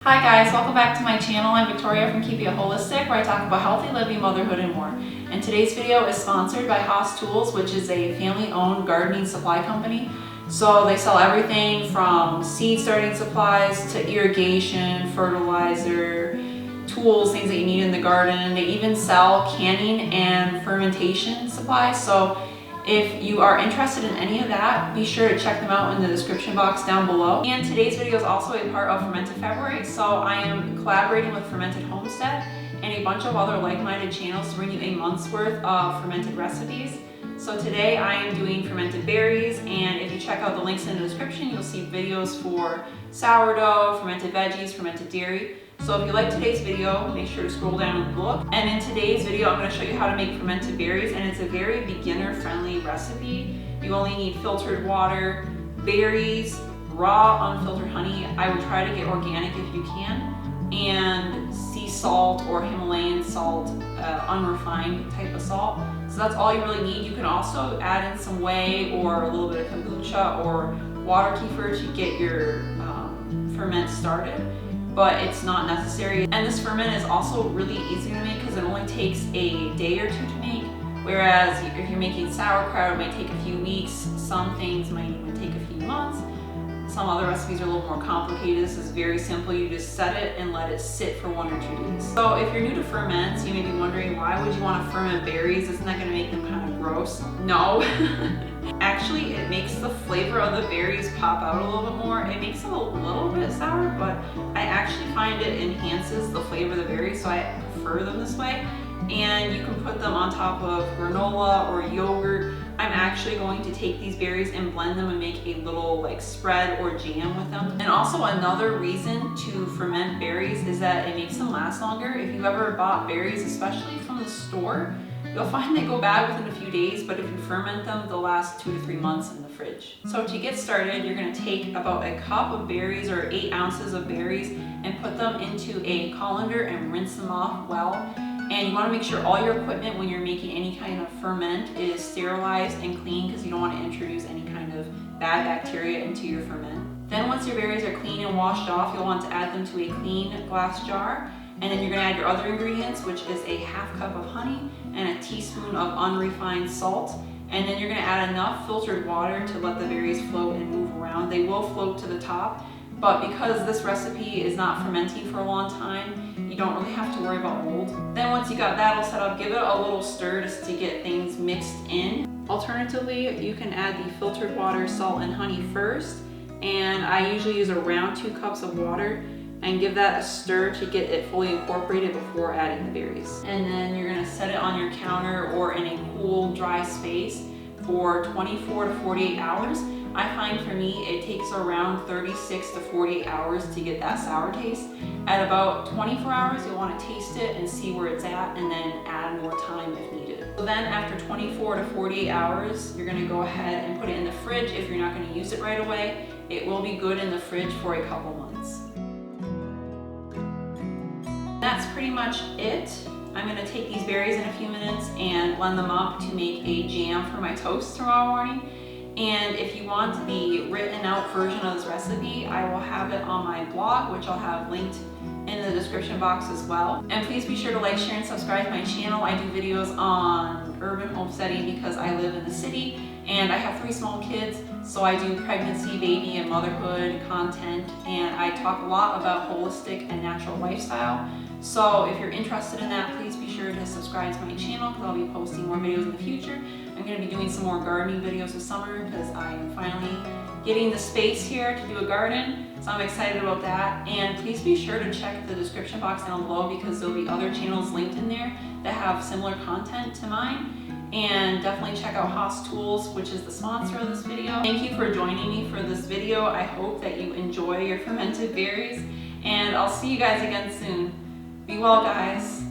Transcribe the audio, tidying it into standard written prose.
Hi guys, welcome back to my channel. I'm Victoria from Keep It Holistic, where I talk about healthy living, motherhood, and more. And today's video is sponsored by Haas Tools, which is a family-owned gardening supply company. So they sell everything from seed starting supplies to irrigation, fertilizer, tools, things that you need in the garden. They even sell canning and fermentation supplies. So if you are interested in any of that, be sure to check them out in the description box down below. And today's video is also a part of Fermented February, so I am collaborating with Fermented Homestead and a bunch of other like-minded channels to bring you a month's worth of fermented recipes. So today I am doing fermented berries, and if you check out the links in the description, you'll see videos for sourdough, fermented veggies, fermented dairy. So if you like today's video, make sure to scroll down and look. And in today's video, I'm going to show you how to make fermented berries, and it's a very beginner-friendly recipe. You only need filtered water, berries, raw unfiltered honey. I would try to get organic if you can, and sea salt or Himalayan salt, unrefined type of salt. So that's all you really need. You can also add in some whey or a little bit of kombucha or water kefir to get your ferment started, but it's not necessary. And this ferment is also really easy to make because it only takes a day or two to make, whereas if you're making sauerkraut, it might take a few weeks. Some things might even take a few months. Some other recipes are a little more complicated. This is very simple. You just set it and let it sit for 1 or 2 days. So if you're new to ferments, you may be wondering, why would you want to ferment berries? Isn't that going to make them kind of gross? No. Actually, it makes the flavor of the berries pop out a little bit more. It makes them a little bit sour, but I actually find it enhances the flavor of the berries, so I prefer them this way. And you can put them on top of granola or yogurt. I'm actually going to take these berries and blend them and make a little like spread or jam with them. And also another reason to ferment berries is that it makes them last longer. If you ever bought berries, especially from the store, you'll find they go bad within a few days, but if you ferment them, they'll last 2 to 3 months in the fridge. So to get started, you're gonna take about a cup of berries or 8 ounces of berries and put them into a colander and rinse them off well. And you want to make sure all your equipment when you're making any kind of ferment is sterilized and clean, because you don't want to introduce any kind of bad bacteria into your ferment. Then once your berries are clean and washed off, you'll want to add them to a clean glass jar. And then you're going to add your other ingredients, which is a ½ cup of honey and a teaspoon of unrefined salt. And then you're going to add enough filtered water to let the berries float and move around. They will float to the top, but because this recipe is not fermenting for a long time, you don't really have to worry about mold. Then once you got that all set up, give it a little stir just to get things mixed in. Alternatively, you can add the filtered water, salt, and honey first. And I usually use around 2 cups of water and give that a stir to get it fully incorporated before adding the berries. And then you're gonna set it on your counter or in a cool, dry space for 24 to 48 hours. I find for me, it takes around 36 to 48 hours to get that sour taste. At about 24 hours, you'll want to taste it and see where it's at, and then add more time if needed. So then after 24 to 48 hours, you're going to go ahead and put it in the fridge. If you're not going to use it right away, it will be good in the fridge for a couple months. That's pretty much it. I'm going to take these berries in a few minutes and blend them up to make a jam for my toast tomorrow morning. And if you want the written out version of this recipe, I will have it on my blog, which I'll have linked in the description box as well. And please be sure to like, share, and subscribe to my channel. I do videos on urban homesteading because I live in the city and I have 3 small kids, so I do pregnancy, baby, and motherhood content, and I talk a lot about holistic and natural lifestyle. So if you're interested in that, please be sure to subscribe to my channel because I'll be posting more videos in the future. I'm going to be doing some more gardening videos this summer because I am finally getting the space here to do a garden. So I'm excited about that. And please be sure to check the description box down below because there'll be other channels linked in there that have similar content to mine. And definitely check out Haas Tools, which is the sponsor of this video. Thank you for joining me for this video. I hope that you enjoy your fermented berries, and I'll see you guys again soon. Be well, guys.